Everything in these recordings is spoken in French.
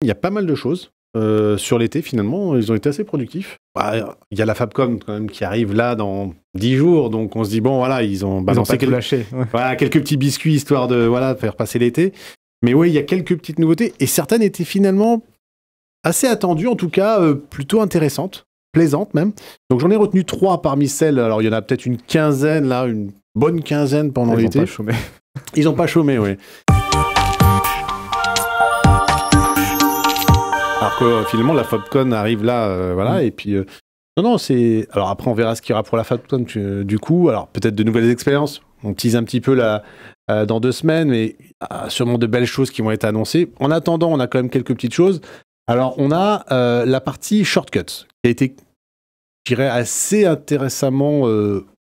Il y a pas mal de choses. Sur l'été, finalement, ils ont été assez productifs. Il y a la Fabcom quand même qui arrive là dans 10 jours, donc on se dit, bon, voilà, ils ont balancé quelques petits biscuits histoire de faire passer l'été. Mais oui, il y a quelques petites nouveautés, et certaines étaient finalement assez attendues, en tout cas plutôt intéressantes, plaisantes même. Donc j'en ai retenu 3 parmi celles, alors il y en a peut-être une quinzaine, là, une bonne quinzaine pendant l'été. Ils n'ont pas chômé, oui. Alors que finalement la Fabcon arrive là, voilà, et puis non, c'est. Alors après on verra ce qu'il y aura pour la Fabcon du coup. Alors peut-être de nouvelles expériences. On tease un petit peu là dans 2 semaines, mais sûrement de belles choses qui vont être annoncées. En attendant, on a quand même quelques petites choses. Alors on a la partie shortcuts qui a été, je dirais, assez intéressamment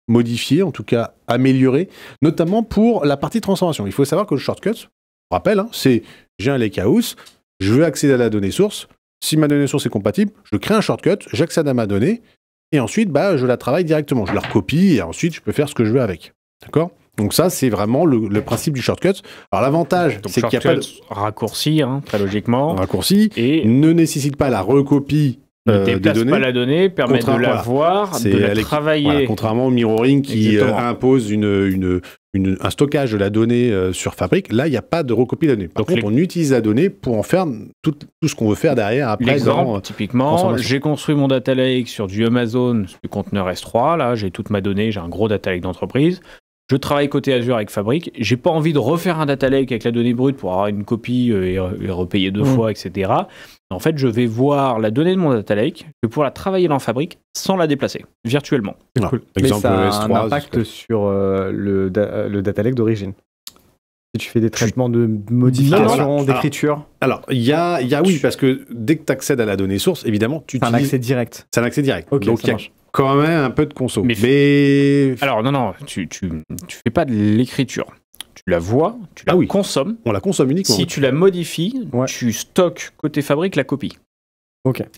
modifiée, en tout cas améliorée, notamment pour la partie transformation. Il faut savoir que le shortcut, je rappelle, hein, c'est j'ai un lakehouse. Je veux accéder à la donnée source. Si ma donnée source est compatible, je crée un shortcut, j'accède à ma donnée, et ensuite, je la travaille directement. Je la recopie, et ensuite, je peux faire ce que je veux avec. D'accord ? Donc ça, c'est vraiment le principe du shortcut. Alors l'avantage, c'est qu'il n'y a pas de... raccourci, hein, très logiquement. Raccourci, et ne nécessite pas la recopie ne déplace pas la donnée, permet de la voir, de la travailler. Voilà, contrairement au mirroring qui impose un stockage de la donnée sur Fabric, là, il n'y a pas de recopie de la donnée. Par contre, on utilise la donnée pour en faire tout ce qu'on veut faire derrière. Après, typiquement, j'ai construit mon data lake sur du Amazon, du conteneur S3. Là, j'ai toute ma donnée, j'ai un gros data lake d'entreprise. Je travaille côté Azure avec Fabric. J'ai pas envie de refaire un data lake avec la donnée brute pour avoir une copie et repayer 2 fois, etc. En fait, je vais voir la donnée de mon data lake, je vais pouvoir la travailler dans Fabric sans la déplacer, virtuellement. Cool. Mais ça a S3, un impact sur le data lake d'origine. Si tu fais des traitements de modification, d'écriture. Alors, il y a oui, parce que dès que tu accèdes à la donnée source, évidemment, tu utilises... C'est un accès direct. C'est un accès direct. Okay, donc, il y a quand même un peu de conso. Mais... Alors, non, tu fais pas de l'écriture. Tu la vois, tu la consommes. On la consomme uniquement. Si tu la modifies, tu stockes côté Fabric la copie.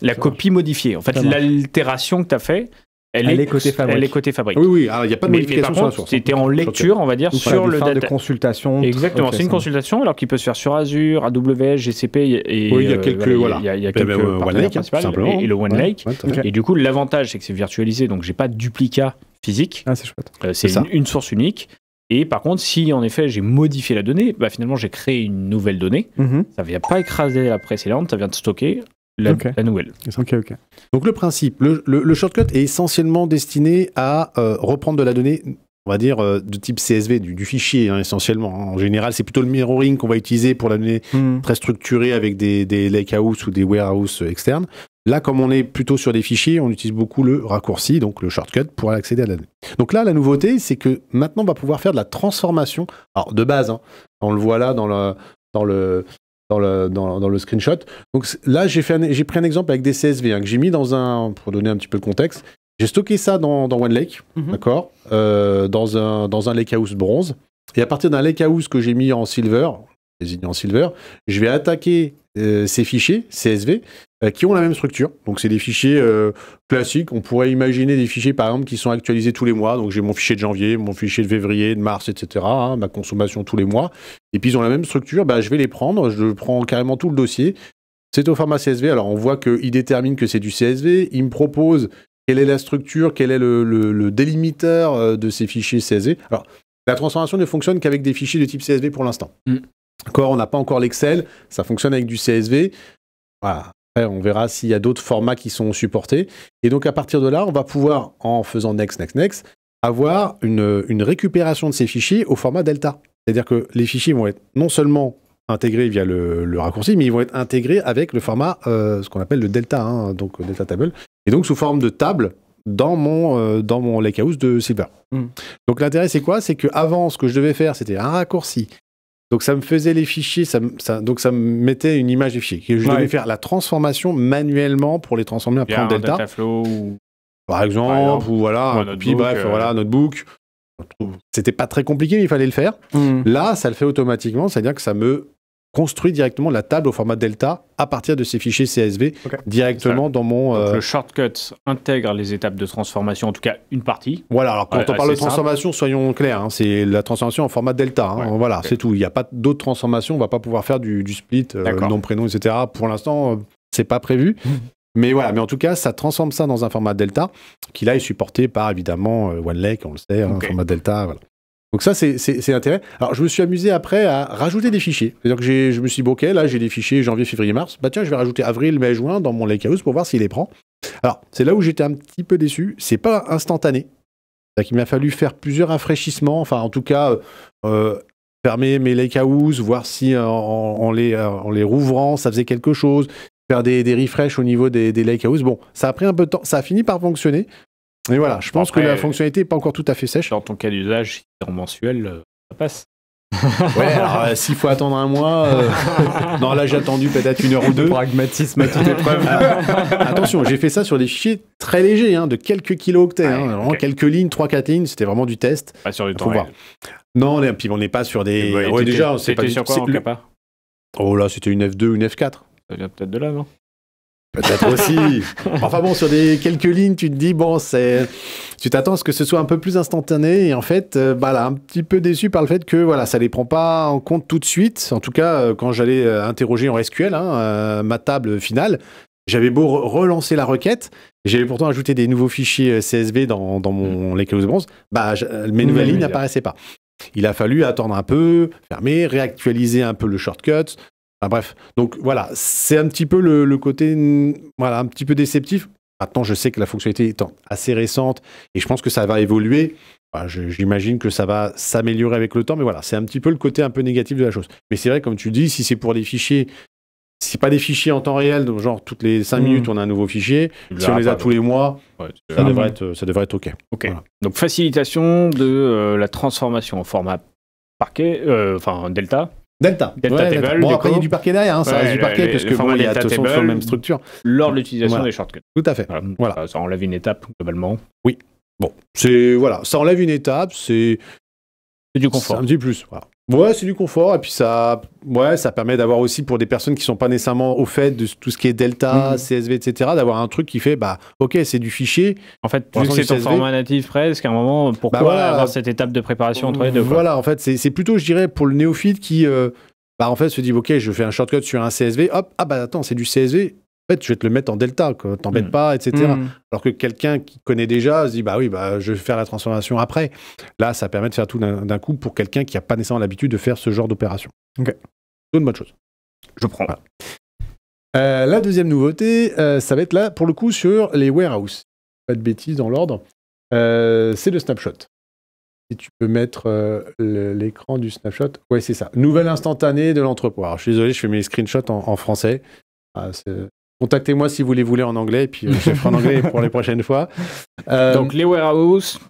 La copie modifiée. En fait, l'altération que tu as fait, elle est côté Fabric. Oui, alors il n'y a pas de modification sur la source. C'était en lecture, on va dire, sur le data. De consultation. Exactement, c'est une consultation, alors qui peut se faire sur Azure, AWS, GCP, et il y a quelques, il y a quelques OneLake, simplement. Et le OneLake. Et du coup, l'avantage, c'est que c'est virtualisé, donc j'ai pas de duplicat physique. Ah, c'est chouette. C'est une source unique. Et par contre, si en effet j'ai modifié la donnée, finalement j'ai créé une nouvelle donnée. Ça ne vient pas écraser la précédente, ça vient de stocker la nouvelle. Donc le principe, le shortcut est essentiellement destiné à reprendre de la donnée, on va dire, de type CSV, du fichier essentiellement. En général, c'est plutôt le mirroring qu'on va utiliser pour la donnée très structurée avec des lakehouse ou des warehouse externes. Là, comme on est plutôt sur des fichiers, on utilise beaucoup le raccourci, donc le shortcut, pour accéder à la donnée. Donc là, la nouveauté, c'est que maintenant, on va pouvoir faire de la transformation. Alors, de base, hein, on le voit là dans le screenshot. Donc là, j'ai pris un exemple avec des CSV que j'ai mis pour donner un petit peu le contexte. J'ai stocké ça dans OneLake, d'accord, dans un lakehouse bronze. Et à partir d'un lakehouse que j'ai mis en silver, désigné en silver, je vais attaquer ces fichiers CSV qui ont la même structure. Donc c'est des fichiers classiques. On pourrait imaginer des fichiers par exemple qui sont actualisés tous les mois. Donc j'ai mon fichier de janvier, mon fichier de février, de mars, etc. Ma consommation tous les mois. Et puis ils ont la même structure. Je vais les prendre. Je prends carrément tout le dossier. C'est au format CSV. Alors on voit qu'il détermine que c'est du CSV. Il me propose quelle est la structure, quel est le délimiteur de ces fichiers CSV. Alors la transformation ne fonctionne qu'avec des fichiers de type CSV pour l'instant. D'accord, on n'a pas encore l'Excel, ça fonctionne avec du CSV. Voilà. Après, on verra s'il y a d'autres formats qui sont supportés. Et donc, à partir de là, on va pouvoir, en faisant next, avoir une récupération de ces fichiers au format Delta. C'est-à-dire que les fichiers vont être non seulement intégrés via le raccourci, mais ils vont être intégrés avec le format, ce qu'on appelle le Delta, donc Delta Table. Et donc, sous forme de table dans mon lakehouse de Silver. Donc, l'intérêt, c'est quoi? C'est qu'avant, ce que je devais faire, c'était un raccourci. Donc ça me faisait les fichiers, donc ça me mettait une image des fichiers. Et je devais faire la transformation manuellement pour les transformer après en Delta. Par exemple, ou voilà, Notebook. C'était pas très compliqué, mais il fallait le faire. Là, ça le fait automatiquement, c'est-à-dire que ça me construis directement la table au format Delta à partir de ces fichiers CSV directement dans mon... Donc le shortcut intègre les étapes de transformation, en tout cas une partie. Voilà, alors quand on parle de transformation, soyons clairs, hein, c'est la transformation en format Delta. Hein, voilà, c'est tout. Il n'y a pas d'autres transformations, on ne va pas pouvoir faire du split, nom, prénom, etc. Pour l'instant, c'est pas prévu. Mais voilà, mais en tout cas, ça transforme ça dans un format Delta, qui là est supporté par évidemment OneLake, on le sait, un format Delta, voilà. Donc ça, c'est l'intérêt. Alors, je me suis amusé après à rajouter des fichiers. C'est-à-dire que je me suis dit, OK, là, j'ai des fichiers janvier, février, mars. Bah tiens, je vais rajouter avril, mai, juin dans mon Lakehouse pour voir s'il les prend. Alors, c'est là où j'étais un petit peu déçu. C'est pas instantané. C'est-à-dire qu'il m'a fallu faire plusieurs rafraîchissements. Enfin, en tout cas, fermer mes Lakehouse, voir si en les rouvrant, ça faisait quelque chose. Faire des refresh au niveau des Lakehouse. Bon, ça a pris un peu de temps. Ça a fini par fonctionner. Mais voilà, je pense que la fonctionnalité n'est pas encore tout à fait sèche. Dans ton cas d'usage, si c'est en mensuel, ça passe. Ouais, alors s'il faut attendre un mois... Non, là j'ai attendu peut-être 1 heure ou 2. Pragmatisme à toute épreuve. Attention, j'ai fait ça sur des fichiers très légers, hein, de quelques kilooctets. Vraiment quelques lignes, 3-4 lignes, c'était vraiment du test. Pas sur du temps réel. Non, puis on n'est pas sur des... déjà, c'est pas sur quoi en Kappa ? Oh là, c'était une F2 ou une F4. Ça vient peut-être de là, non ? Peut-être aussi. Enfin bon, sur quelques lignes, tu te dis, bon, tu t'attends à ce que ce soit un peu plus instantané. Et en fait, là, un petit peu déçu par le fait que voilà, ça les prend pas en compte tout de suite. En tout cas, quand j'allais interroger en SQL, ma table finale, j'avais beau relancer la requête, j'avais pourtant ajouté des nouveaux fichiers CSV dans mon Lakehouse Bronze, mes nouvelles lignes n'apparaissaient pas. Il a fallu attendre un peu, fermer, réactualiser un peu le shortcut. Bref, donc voilà, c'est un petit peu le côté un petit peu déceptif. Maintenant, je sais que la fonctionnalité étant assez récente et je pense que ça va évoluer. J'imagine que ça va s'améliorer avec le temps, mais voilà, c'est un petit peu le côté un peu négatif de la chose. Mais c'est vrai, comme tu dis, si c'est pour des fichiers, si c'est pas des fichiers en temps réel, donc genre toutes les 5 minutes on a un nouveau fichier, si on les a tous les mois, ça devrait être OK. Voilà. Donc facilitation de la transformation en format Delta. Delta Table. Bon, après, il y a du parquet derrière, ça reste du parquet, parce que il y a de toute façon sur la même structure. Lors de l'utilisation des shortcuts. Tout à fait. Voilà. Ça enlève une étape, globalement. Oui. Bon, ça enlève une étape, c'est du confort. C'est un petit plus, voilà. Ouais, c'est du confort, et puis ça permet d'avoir aussi, pour des personnes qui sont pas nécessairement au fait de tout ce qui est Delta, CSV, etc., d'avoir un truc qui fait, OK, c'est du fichier. En fait, vu que c'est ton format natif presque, à un moment, pourquoi avoir cette étape de préparation entre les deux, quoi. Voilà, en fait, c'est plutôt, je dirais, pour le néophyte qui, en fait, se dit, OK, je fais un shortcut sur un CSV, hop, attends, c'est du CSV, en fait, je vais te le mettre en Delta, quoi, t'embête pas, etc. Alors que quelqu'un qui connaît déjà se dit, je vais faire la transformation après. Là, ça permet de faire tout d'un coup pour quelqu'un qui n'a pas nécessairement l'habitude de faire ce genre d'opération. OK. C'est une bonne chose. Je prends. Voilà. La deuxième nouveauté, ça va être là, pour le coup, sur les warehouses. Pas de bêtises dans l'ordre. C'est le snapshot. Si tu peux mettre l'écran du snapshot. Ouais, c'est ça. Nouvelle instantanée de l'entrepôt. Alors, je suis désolé, je fais mes screenshots en français. Contactez-moi si vous les voulez en anglais, puis je ferai en anglais pour les prochaines fois. Donc, les warehouses.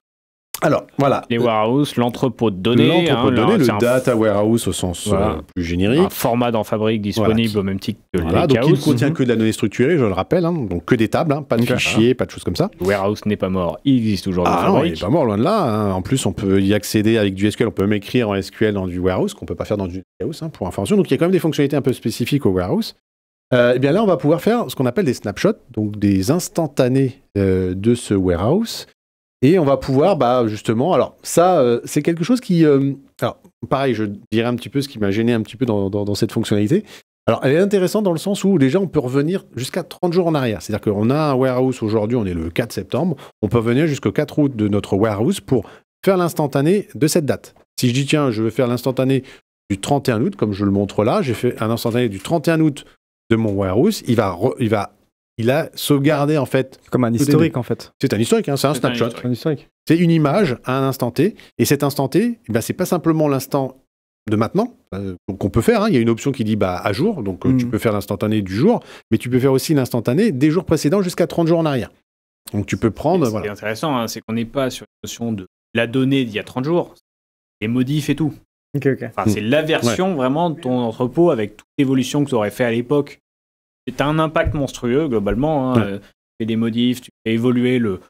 Alors, voilà. Les warehouses, l'entrepôt de données. L'entrepôt de données, le data warehouse au sens plus générique. Un format dans Fabric disponible au même titre que le Lakehouse. Donc, il ne contient que de la donnée structurée, je le rappelle. Donc, que des tables, pas de fichiers, pas de choses comme ça. Le warehouse n'est pas mort, il existe toujours dans Fabric. Non, il n'est pas mort, loin de là. En plus, on peut y accéder avec du SQL. On peut même écrire en SQL dans du warehouse, qu'on ne peut pas faire dans du Lakehouse, pour information. Donc, il y a quand même des fonctionnalités un peu spécifiques au warehouse. Eh bien là, on va pouvoir faire ce qu'on appelle des snapshots, donc des instantanés de ce warehouse. Et on va pouvoir, justement, alors ça, c'est quelque chose qui... alors, pareil, je dirais un petit peu ce qui m'a gêné un petit peu dans cette fonctionnalité. Alors, elle est intéressante dans le sens où déjà, on peut revenir jusqu'à 30 jours en arrière. C'est-à-dire qu'on a un warehouse aujourd'hui, on est le 4 septembre, on peut revenir jusqu'au 4 août de notre warehouse pour faire l'instantané de cette date. Si je dis, tiens, je veux faire l'instantané du 31 août, comme je le montre là, j'ai fait un instantané du 31 août de mon warehouse, il a sauvegardé en fait. Comme un historique en fait. C'est un historique, c'est un snapshot. C'est une image à un instant T, et cet instant T, c'est pas simplement l'instant de maintenant, qu'on peut faire, il y a une option qui dit à jour, donc tu peux faire l'instantané du jour, mais tu peux faire aussi l'instantané des jours précédents jusqu'à 30 jours en arrière. Donc tu peux prendre... Ce qui est intéressant, c'est qu'on n'est pas sur la notion de la donnée d'il y a 30 jours, les modifs et tout. Okay. Enfin, c'est la version vraiment de ton entrepôt avec toute l'évolution que tu aurais fait à l'époque. Tu as un impact monstrueux globalement. Tu fais des modifs, tu fais évoluer le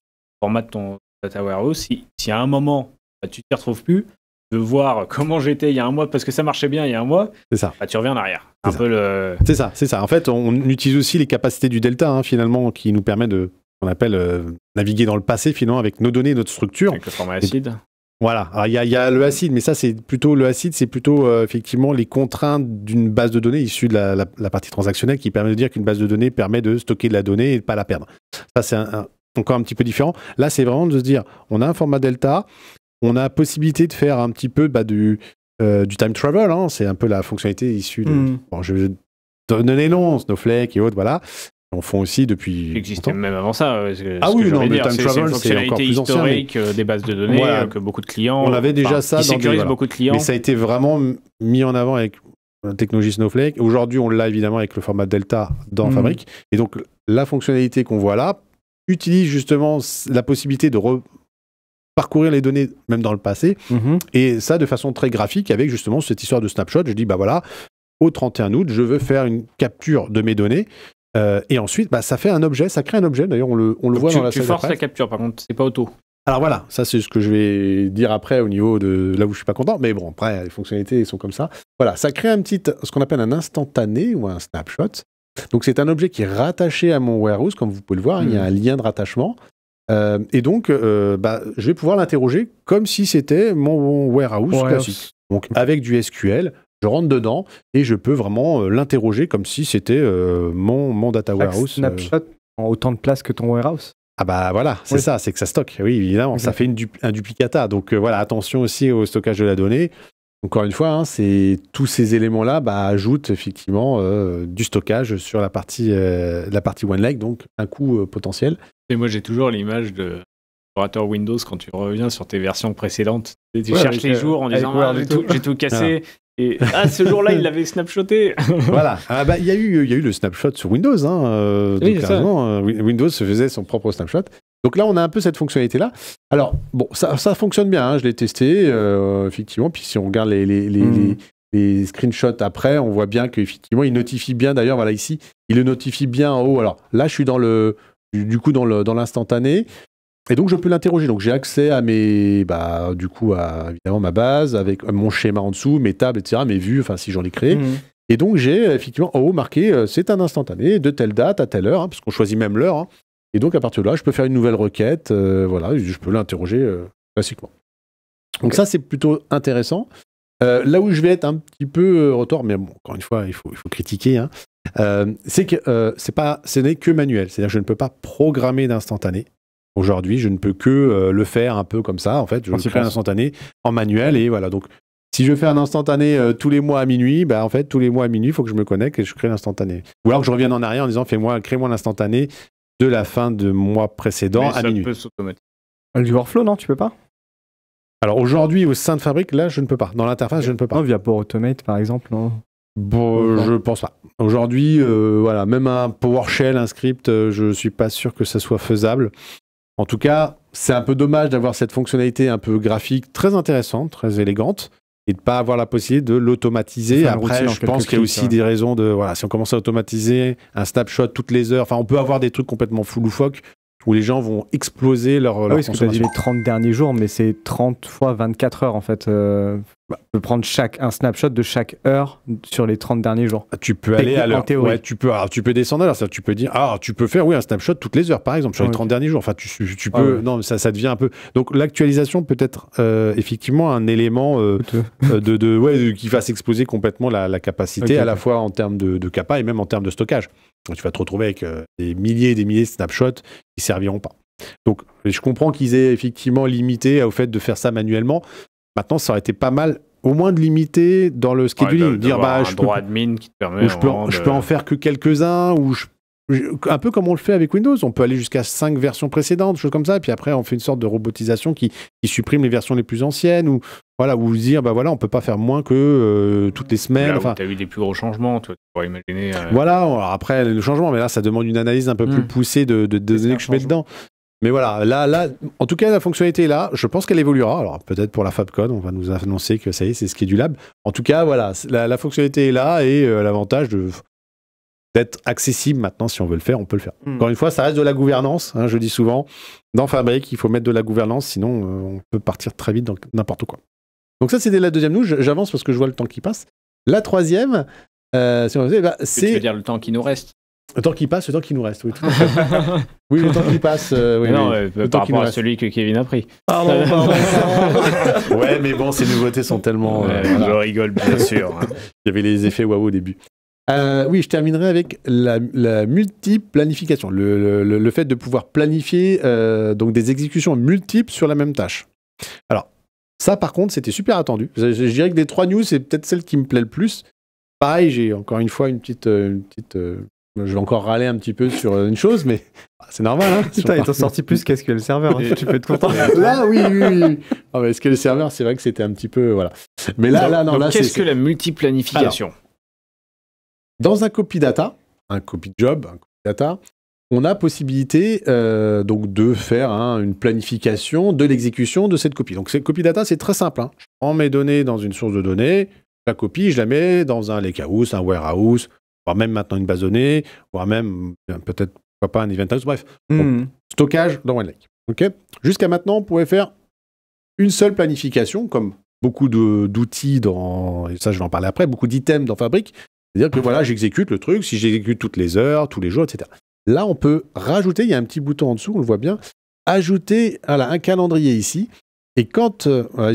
format de ton data warehouse. Si à un moment tu ne t'y retrouves plus, tu de voir comment j'étais il y a un mois, parce que ça marchait bien il y a un mois, c'est ça. Bah, tu reviens en arrière. C'est ça. En fait, on utilise aussi les capacités du delta, hein, finalement, qui nous permet de, qu'on appelle, naviguer dans le passé, finalement, avec nos données, notre structure. Avec le format acide. Voilà. Alors, il y a le acide, mais ça, c'est plutôt effectivement les contraintes d'une base de données issue de la partie transactionnelle qui permet de dire qu'une base de données permet de stocker de la donnée et de ne pas la perdre. Ça, c'est encore un petit peu différent. Là, c'est vraiment de se dire, on a un format delta, on a la possibilité de faire un petit peu du time travel, hein, c'est un peu la fonctionnalité issue de... Bon, je vais donner les noms, Snowflake et autres, voilà. On fait aussi depuis... Il existait même avant ça. Ah oui, non, le time travel, c'est encore plus ancien. C'est une fonctionnalité historique des bases de données que beaucoup de clients... On avait déjà ça qui sécurise beaucoup de clients. Mais ça a été vraiment mis en avant avec la technologie Snowflake. Aujourd'hui, on l'a évidemment avec le format Delta dans Fabric. Et donc, la fonctionnalité qu'on voit là utilise justement la possibilité de parcourir les données, même dans le passé, et ça de façon très graphique, avec justement cette histoire de snapshot. Je dis, bah voilà, au 31 août, je veux faire une capture de mes données, et ensuite, bah, ça fait un objet, ça crée un objet, d'ailleurs, on le voit dans la salle. Tu forces la capture, par contre, c'est pas auto. Alors voilà, ça c'est ce que je vais dire après au niveau de là où je suis pas content, mais bon, après, les fonctionnalités sont comme ça. Voilà, ça crée ce qu'on appelle un instantané, ou un snapshot. Donc c'est un objet qui est rattaché à mon warehouse, comme vous pouvez le voir, il y a un lien de rattachement. Et donc, je vais pouvoir l'interroger comme si c'était mon warehouse classique. Donc, avec du SQL, je rentre dedans et je peux vraiment l'interroger comme si c'était mon data warehouse. Snapshot en autant de place que ton warehouse. Ah bah voilà, c'est ça, c'est que ça stocke. Oui, évidemment, ça fait un duplicata. Donc voilà, attention aussi au stockage de la donnée. Encore une fois, hein, tous ces éléments-là ajoutent effectivement du stockage sur la partie OneLake, donc un coût potentiel. Et moi, j'ai toujours l'image de l'opérateur Windows quand tu reviens sur tes versions précédentes. Tu cherches les jours en disant j'ai tout cassé. Et ce jour-là, il l'avait snapshoté. Voilà. Il y a eu le snapshot sur Windows. Hein, Windows se faisait son propre snapshot. Donc là, on a un peu cette fonctionnalité-là. Alors, bon, ça fonctionne bien, hein, je l'ai testé, effectivement. Puis si on regarde les screenshots après, on voit bien qu'effectivement, il notifie bien. D'ailleurs, voilà, ici, il le notifie bien en haut. Alors là, je suis dans l'instantané. Et donc, je peux l'interroger. Donc, j'ai accès à évidemment, ma base, avec mon schéma en dessous, mes tables, etc., mes vues, enfin, si j'en ai créé. Et donc, j'ai effectivement en haut marqué, c'est un instantané, de telle date à telle heure, hein, parce qu'on choisit même l'heure, hein. Et donc, à partir de là, je peux faire une nouvelle requête, je peux l'interroger classiquement. Donc ça, c'est plutôt intéressant. Là où je vais être un petit peu retort, mais bon, encore une fois, il faut critiquer, hein, c'est que ce n'est que manuel. C'est-à-dire que je ne peux pas programmer d'instantané. Aujourd'hui, je ne peux que le faire un peu comme ça. En fait, je crée un instantané en manuel, et voilà. Donc, si je fais un instantané tous les mois à minuit, en fait, tous les mois à minuit, il faut que je me connecte et je crée l'instantané. Ou alors que je revienne en arrière en disant, crée-moi l'instantané de la fin de mois précédent à minuit. Peut s'automatiser. Du workflow, non, tu peux pas? Alors aujourd'hui, au sein de Fabric, là, je ne peux pas. Dans l'interface, je ne peux pas. Non, via Power Automate, par exemple, non? Bon, je pense pas. Aujourd'hui, même un PowerShell, un script, je suis pas sûr que ça soit faisable. En tout cas, c'est un peu dommage d'avoir cette fonctionnalité un peu graphique très intéressante, très élégante, et de ne pas avoir la possibilité de l'automatiser. Après, je pense qu'il y a aussi des raisons de... Voilà, si on commence à automatiser un snapshot toutes les heures, on peut avoir des trucs complètement fou loufoques où les gens vont exploser leur consommation. Oui, parce que tu as dit les 30 derniers jours, mais c'est 30 fois 24 heures, en fait. Tu peux prendre un snapshot de chaque heure sur les 30 derniers jours. Tu peux aller à l'heure. Ouais, tu peux descendre à l'heure. Tu peux dire, tu peux faire un snapshot toutes les heures, par exemple, sur les 30 derniers jours. Enfin, tu peux... Non, ça devient un peu... Donc, l'actualisation peut être effectivement un élément qui fasse exploser complètement la capacité, à la fois en termes de capa et même en termes de stockage. Tu vas te retrouver avec des milliers et des milliers de snapshots qui ne serviront pas. Donc, je comprends qu'ils aient effectivement limité au fait de faire ça manuellement. Maintenant, ça aurait été pas mal, au moins de limiter dans le scheduling. Dire, admin qui te permet je peux en faire que quelques-uns, ou un peu comme on le fait avec Windows. On peut aller jusqu'à 5 versions précédentes, choses comme ça, et puis après, on fait une sorte de robotisation qui supprime les versions les plus anciennes, ou dire, on peut pas faire moins que toutes les semaines. Tu as eu des plus gros changements, tu pourrais imaginer. Voilà, alors après, le changement, mais là, ça demande une analyse un peu plus poussée de données que je mets dedans. Mais voilà, là, en tout cas, la fonctionnalité est là. Je pense qu'elle évoluera. Alors, peut-être pour la FabCon, on va nous annoncer que ça y est, c'est schedulable. En tout cas, voilà, la fonctionnalité est là, et l'avantage d'être accessible maintenant, si on veut le faire, on peut le faire. Encore une fois, ça reste de la gouvernance. Hein, je dis souvent, dans Fabric, il faut mettre de la gouvernance, sinon on peut partir très vite dans n'importe quoi. Donc ça, c'était la deuxième news. J'avance parce que je vois le temps qui passe. La troisième, c'est... Tu veux dire le temps qui nous reste? Le temps qui passe, le temps qui nous reste, oui. Tout à fait. Oui, le temps qui passe. Oui, non, le par rapport à celui que Kevin a pris. Pardon. Ouais, mais bon, ces nouveautés sont tellement... voilà. Je rigole, bien sûr. Il y avait les effets waouh au début. Oui, je terminerai avec la multi-planification. Le fait de pouvoir planifier donc des exécutions multiples sur la même tâche. Alors, ça, par contre, c'était super attendu. Je dirais que des 3 news, c'est peut-être celle qui me plaît le plus. Pareil, j'ai encore une fois une petite je vais encore râler un petit peu sur une chose, mais c'est normal. Hein, putain, ils t'ont sorti plus qu'SQL Server. Hein, tu peux être content. Là, oui. Ah, mais SQL Server, c'est vrai que c'était un petit peu... Voilà. Mais là, non. Là, qu'est-ce que la multiplanification? Dans un copy data, un copy job, un copy data, on a possibilité donc de faire une planification de l'exécution de cette copie. Donc, cette copy data, c'est très simple. Hein. Je prends mes données dans une source de données, la copie, je la mets dans un lakehouse, un warehouse, voire même maintenant une base de données, voire même peut-être, pourquoi pas, un event house, bref. Donc, stockage dans OneLake. Okay. Jusqu'à maintenant, on pouvait faire une seule planification, comme beaucoup d'outils et ça je vais en parler après, beaucoup d'items dans Fabric. C'est-à-dire que voilà, j'exécute le truc, si j'exécute toutes les heures, tous les jours, etc. Là, on peut rajouter, il y a un petit bouton en dessous, on le voit bien, ajouter un calendrier ici. Et quand,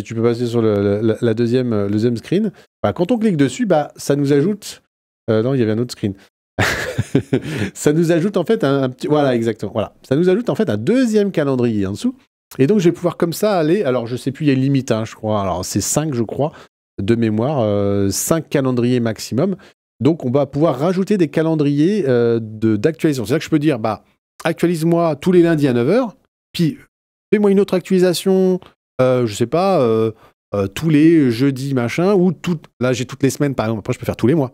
tu peux passer sur le deuxième screen, quand on clique dessus, ça nous ajoute... non, il y avait un autre screen. Ça nous ajoute en fait un petit... Voilà, exactement. Voilà. Ça nous ajoute en fait un deuxième calendrier en dessous. Et donc, je vais pouvoir comme ça aller... Alors, je sais plus, il y a une limite, je crois. Alors, c'est 5, je crois, de mémoire. 5 calendriers maximum. Donc, on va pouvoir rajouter des calendriers d'actualisation. C'est-à-dire que je peux dire, actualise-moi tous les lundis à 9h, puis fais-moi une autre actualisation, je sais pas, tous les jeudis, machin, ou là, j'ai toutes les semaines, par exemple. Après, je peux faire tous les mois.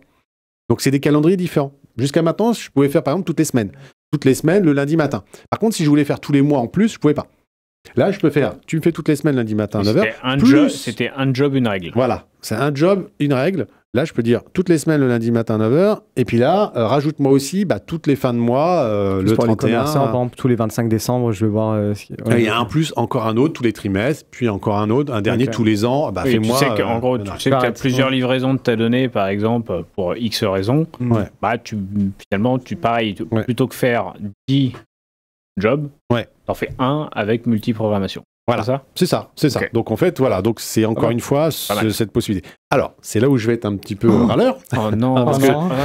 Donc, c'est des calendriers différents. Jusqu'à maintenant, je pouvais faire, par exemple, toutes les semaines. Toutes les semaines, le lundi matin. Par contre, si je voulais faire tous les mois en plus, je pouvais pas. Là, je peux faire, tu me fais toutes les semaines lundi matin à 9h. C'était un job, une règle. Voilà, c'est un job, une règle. Là, je peux dire toutes les semaines le lundi matin à 9h. Et puis là, rajoute-moi aussi toutes les fins de mois, le 31. Par exemple, tous les 25 décembre, je vais voir... Il y a un plus, encore un autre tous les trimestres, puis encore un autre, un dernier tous les ans. Fais-moi... Tu sais qu'en gros, tu sais que tu as plusieurs livraisons de ta donnée, par exemple, pour X raisons. Finalement, plutôt que faire 10 jobs, t'en fais un avec multiprogrammation. Voilà, c'est ça. Okay. Donc en fait, voilà, donc c'est encore une fois cette possibilité. Alors, c'est là où je vais être un petit peu râleur. Oh non,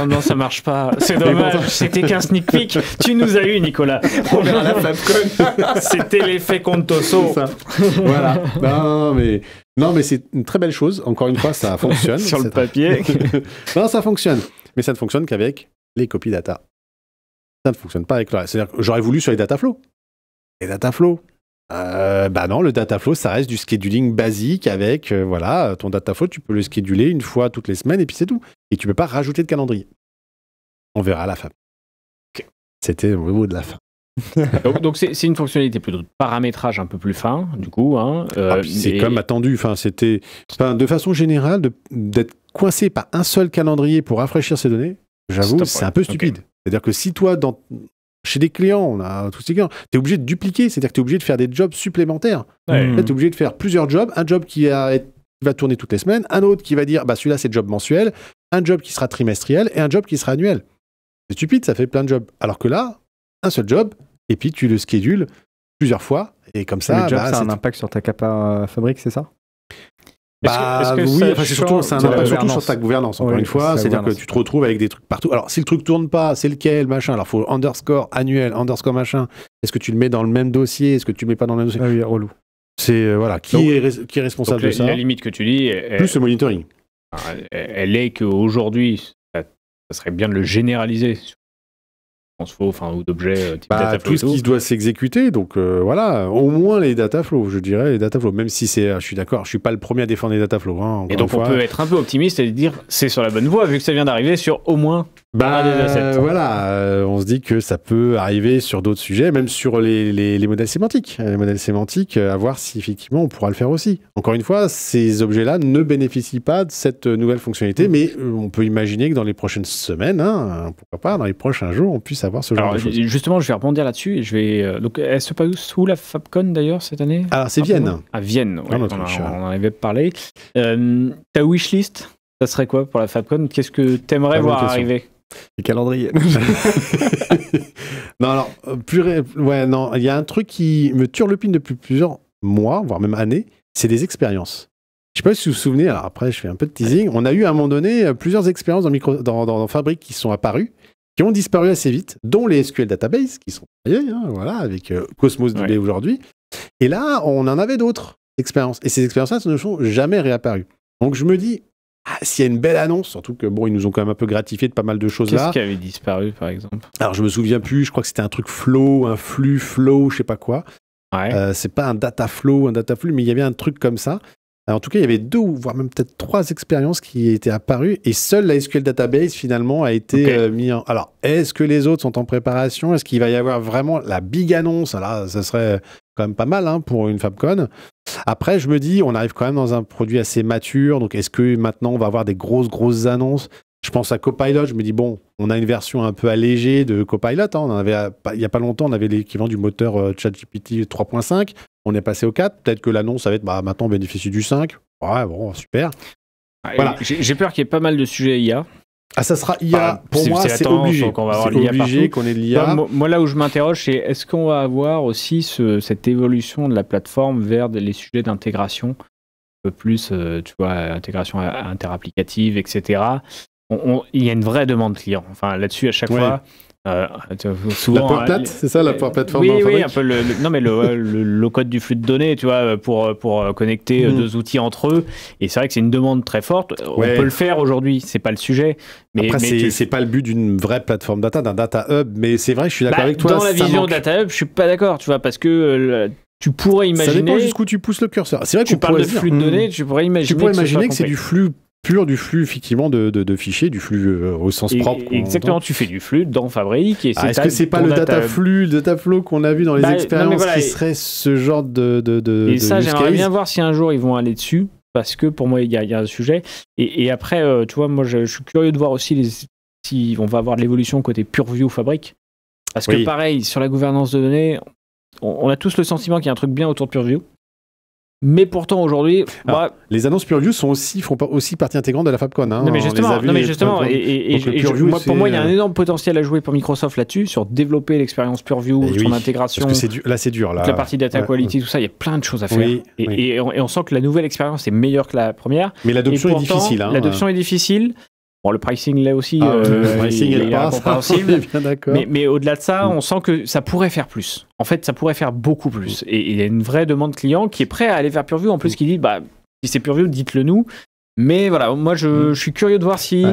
non, ça marche pas. C'est dommage, c'était qu'un sneak peek. Tu nous as eu, Nicolas. On verra la FabCon. C'était l'effet Contoso. Voilà. Non, mais c'est une très belle chose. Encore une fois, ça fonctionne. Sur le papier. Non, ça fonctionne. Mais ça ne fonctionne qu'avec les copies data. Ça ne fonctionne pas avec le reste. C'est-à-dire que j'aurais voulu sur les data flows. Les data flows. Non, le data flow, ça reste du scheduling basique avec, ton data flow, tu peux le scheduler une fois toutes les semaines et puis c'est tout. Et tu peux pas rajouter de calendrier. On verra à la fin. Okay. C'était le mot de la fin. donc c'est une fonctionnalité plutôt de paramétrage un peu plus fin, du coup. C'est comme attendu. De façon générale, d'être coincé par un seul calendrier pour rafraîchir ces données, j'avoue, c'est un peu stupide. Okay. C'est-à-dire que si toi, chez des clients, on a tous ces clients, tu es obligé de dupliquer, c'est-à-dire que tu es obligé de faire des jobs supplémentaires. Tu es obligé de faire plusieurs jobs, un job qui va tourner toutes les semaines, un autre qui va dire celui-là c'est job mensuel, un job qui sera trimestriel et un job qui sera annuel. C'est stupide, ça fait plein de jobs. Alors que là, un seul job, et puis tu le schedules plusieurs fois, et comme ça... Le job, ça a un impact sur ta capa Fabric, c'est ça? C'est surtout un impact surtout sur ta gouvernance, encore une fois. C'est-à-dire que tu te retrouves avec des trucs partout. Alors, si le truc tourne pas, c'est lequel, machin. Alors, il faut underscore annuel, underscore machin. Est-ce que tu le mets dans le même dossier? Est-ce que tu le mets pas dans le même dossier? Ah oui, relou. C'est, qui est responsable de ça? La limite que tu dis... Plus le monitoring. Elle est qu'aujourd'hui, ça serait bien de le généraliser ou d'objets type data flow. Tout ce qui doit s'exécuter, donc au moins les data flows, je dirais, les data flows, même si je suis d'accord, je suis pas le premier à défendre les data flows. Et donc on peut être un peu optimiste et dire c'est sur la bonne voie, vu que ça vient d'arriver sur au moins des assets. On se dit que ça peut arriver sur d'autres sujets, même sur les modèles sémantiques. Les modèles sémantiques, à voir si effectivement on pourra le faire aussi. Encore une fois, ces objets-là ne bénéficient pas de cette nouvelle fonctionnalité, mais on peut imaginer que dans les prochaines semaines, pourquoi pas, dans les prochains jours, on puisse avoir d'avoir ce genre de choses. Justement, je vais rebondir là-dessus. Et je vais, donc, elle se passe où la Fabcon d'ailleurs cette année? Alors, c'est Vienne. À Vienne, ouais, on en avait parlé. Ta wishlist, ça serait quoi pour la Fabcon? Qu'est-ce que tu aimerais voir arriver? Le calendrier. Non, alors, non, il y a un truc qui me turlupine depuis plusieurs mois, voire même années, c'est des expériences. Je sais pas si vous vous souvenez, alors après je fais un peu de teasing, on a eu à un moment donné plusieurs expériences dans Fabric qui sont apparues, qui ont disparu assez vite, dont les SQL Database, qui sont taillés, voilà, avec Cosmos DB aujourd'hui. Et là, on en avait d'autres expériences. Et ces expériences-là ne sont jamais réapparues. Donc je me dis, s'il y a une belle annonce, surtout que bon, ils nous ont quand même un peu gratifié de pas mal de choses là. Qu'est-ce qui avait disparu, par exemple? Alors je me souviens plus, je crois que c'était un truc flow, un flux flow, je sais pas quoi. Ouais. C'est pas un data flow, mais il y avait un truc comme ça. Alors, en tout cas, il y avait 2 voire même peut-être 3 expériences qui étaient apparues et seule la SQL Database finalement a été mise en... Alors, est-ce que les autres sont en préparation? Est-ce qu'il va y avoir vraiment la big annonce? Là, ça serait quand même pas mal pour une Fabcon. Après, je me dis, on arrive quand même dans un produit assez mature, donc est-ce que maintenant on va avoir des grosses annonces? Je pense à Copilot, je me dis, bon, on a une version un peu allégée de Copilot. On en avait, il n'y a pas longtemps, on avait l'équivalent du moteur ChatGPT 3.5. On est passé au 4. Peut-être que l'annonce, ça va être, maintenant, on bénéficie du 5. Ouais, bon, super. Voilà. J'ai peur qu'il y ait pas mal de sujets IA. Ah, ça sera IA. Pour moi, c'est obligé. Donc on va avoir obligé qu'on ait de l'IA. Moi, là où je m'interroge, c'est est-ce qu'on va avoir aussi cette évolution de la plateforme vers les sujets d'intégration, un peu plus, tu vois, intégration interapplicative, etc. Il y a une vraie demande client. Enfin, là-dessus, à chaque fois... souvent, la Power Plat, c'est ça, la Power Platform? Oui, un peu le code du flux de données, tu vois, pour connecter 2 outils entre eux. Et c'est vrai que c'est une demande très forte. On peut le faire aujourd'hui, c'est pas le sujet. Mais c'est pas le but d'une vraie plateforme data, d'un data hub. Mais c'est vrai, je suis d'accord avec toi. Dans la vision data hub, je suis pas d'accord, tu vois, parce que tu pourrais imaginer. Ça dépend jusqu'où tu pousses le curseur. C'est vrai que tu parles de flux de données, tu pourrais imaginer que c'est du flux pur, du flux effectivement de fichiers, du flux au sens propre. Exactement, tu fais du flux dans Fabric. Est-ce que c'est pas le data flow qu'on a vu dans les expériences qui serait ce genre de et ça, j'aimerais bien voir si un jour ils vont aller dessus, parce que pour moi, il y a un sujet. Et après, tu vois, moi, je suis curieux de voir aussi si on va avoir de l'évolution côté PureView Fabric. Parce que pareil, sur la gouvernance de données, on a tous le sentiment qu'il y a un truc bien autour de PureView. Mais pourtant aujourd'hui, les annonces PureView font aussi partie intégrante de la Fabcon. Non mais justement, pour moi, il y a un énorme potentiel à jouer pour Microsoft là-dessus, sur développer l'expérience PureView, son intégration. Parce que c'est dur là. La partie data quality, tout ça, il y a plein de choses à faire. Et on sent que la nouvelle expérience est meilleure que la première. Mais l'adoption est difficile. L'adoption est difficile. Bon, le pricing là aussi, le pricing est incompréhensible. Bien d'accord. Mais au-delà de ça, on sent que ça pourrait faire plus. En fait, ça pourrait faire beaucoup plus. Et il y a une vraie demande client qui est prêt à aller vers PureView. En plus, qui dit, si c'est PureView, dites-le nous. Mais voilà, moi, je suis curieux de voir si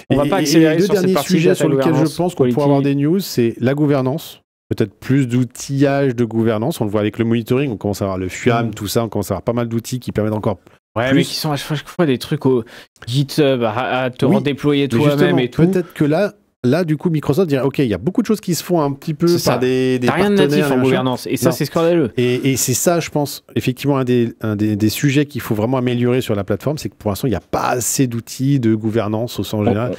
on va pas accélérer sur cette partie. Les 2 derniers sujets sur lesquels je pense qu'on pourrait avoir des news, c'est la gouvernance. Peut-être plus d'outillage de gouvernance. On le voit avec le monitoring. On commence à avoir le FUAM, tout ça. On commence à avoir pas mal d'outils qui permettent encore. Ouais, mais qui sont à chaque fois des trucs au GitHub à te redéployer toi-même et tout. Peut-être que là, du coup, Microsoft dirait, OK, il y a beaucoup de choses qui se font un petit peu par des T'as rien de natif en gouvernance. Et ça, c'est scandaleux. Et c'est ça, je pense, effectivement, un des sujets qu'il faut vraiment améliorer sur la plateforme, c'est que pour l'instant, il n'y a pas assez d'outils de gouvernance au sens général.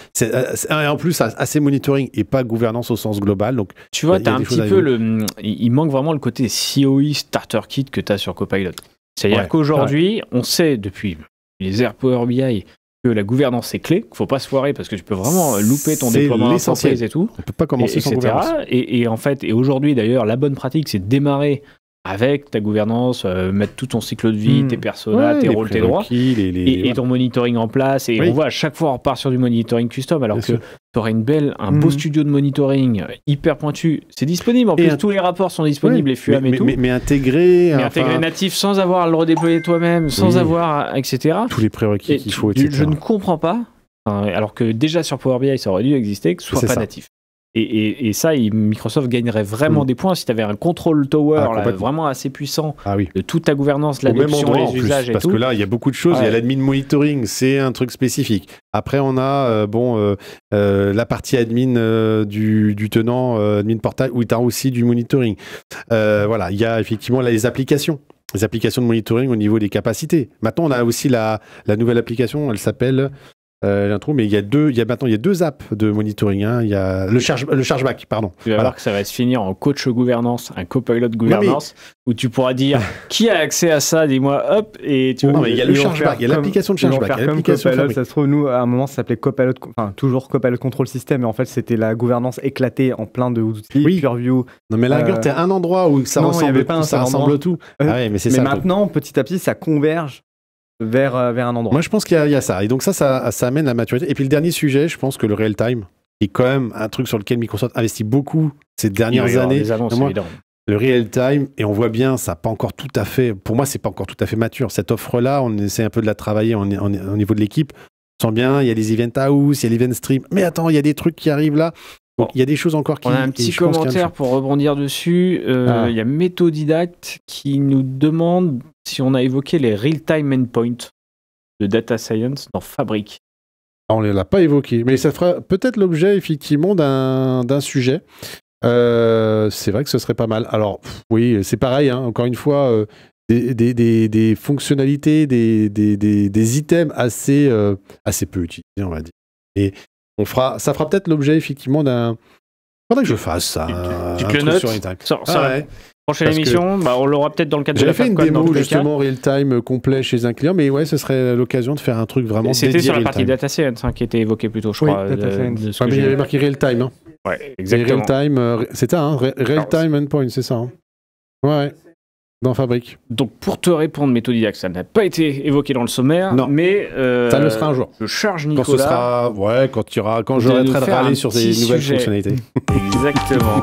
En plus, assez monitoring et pas gouvernance au sens global. Donc, tu vois, t'as un petit peu il manque vraiment le côté COE Starter Kit que t'as sur Copilot. C'est-à-dire qu'aujourd'hui, on sait depuis les airs Power BI que la gouvernance est clé, qu'il ne faut pas se foirer parce que tu peux vraiment louper ton déploiement d'entreprise et tout. On ne peut pas commencer sans gouvernance. Et en fait, aujourd'hui d'ailleurs, la bonne pratique, c'est de démarrer avec ta gouvernance, mettre tout ton cycle de vie, tes personas, tes rôles, tes droits, et ton monitoring en place. Et on voit à chaque fois, on repart sur du monitoring custom, alors que tu aurais un beau studio de monitoring hyper pointu. C'est disponible. En plus, tous les rapports sont disponibles, les FUAM et tout. Mais intégré natif, sans avoir à le redéployer toi-même, sans avoir, etc. Tous les prérequis qu'il faut, etc. Je ne comprends pas, alors que déjà sur Power BI, ça aurait dû exister, que ce soit pas natif. Et ça, Microsoft gagnerait vraiment des points si tu avais un control tower vraiment assez puissant de toute ta gouvernance, l'adoption, les usages et tout. Parce que là, il y a beaucoup de choses. Il y a l'admin monitoring, c'est un truc spécifique. Après, on a la partie admin du tenant, admin portal, où tu as aussi du monitoring. Il y a effectivement les applications. Les applications de monitoring au niveau des capacités. Maintenant, on a aussi la nouvelle application, elle s'appelle J'ai un trou, mais il y a deux apps de monitoring. Hein. Il y a le chargeback, pardon. Tu vas voir que ça va se finir en coach gouvernance, un copilot gouvernance, où tu pourras dire qui a accès à ça, dis-moi, hop, et tu. Non, mais il y a le chargeback, il y a l'application de chargeback. Ça se trouve, nous, à un moment, ça s'appelait copilot, enfin toujours copilot control system, mais en fait, c'était la gouvernance éclaté en plein de outils, Purview. Non, mais là, t'es un endroit où ça ressemble tout. Mais maintenant, petit à petit, ça converge vers un endroit. Moi, je pense qu'il y a ça. Et donc ça amène la maturité. Et puis le dernier sujet, je pense que le real-time est quand même un truc sur lequel Microsoft investit beaucoup ces dernières années. Le real-time, et on voit bien, ça pas encore tout à fait, pour moi, c'est pas encore tout à fait mature. Cette offre-là, on essaie un peu de la travailler au niveau de l'équipe. On sent bien, il y a les event house, il y a l'event stream. Mais attends, il y a des trucs qui arrivent là. Donc, il y a des choses encore qui... On a un petit commentaire pour rebondir dessus. Il y a Méthodidacte qui nous demande si on a évoqué les real-time endpoints de data science dans Fabric. On ne l'a pas évoqué, mais ça fera peut-être l'objet effectivement d'un sujet. C'est vrai que ce serait pas mal. Alors, oui, c'est pareil, hein, encore une fois, des fonctionnalités, des items assez peu utilisés, on va dire. Et ça fera peut-être l'objet effectivement d'un... Faudrait que je fasse ça. Tu te le notes. Prochaine émission, on l'aura peut-être dans le cadre de la FabCon. J'avais fait une démo justement real-time complet chez un client, mais ouais, ce serait l'occasion de faire un truc vraiment dédié. C'était sur la partie data science qui était évoquée plutôt, je crois. Data science. Mais il y avait marqué real-time. Hein. Ouais, exactement. Real-time, c'est ça, hein, real-time endpoint, c'est ça. Hein. Ouais. Dans Fabric. Donc pour te répondre, Méthodidacte, ça n'a pas été évoqué dans le sommaire, non. Mais ça le sera un jour. Je charge Nicolas. Quand j'aurai très râlé sur ces nouvelles fonctionnalités. Exactement.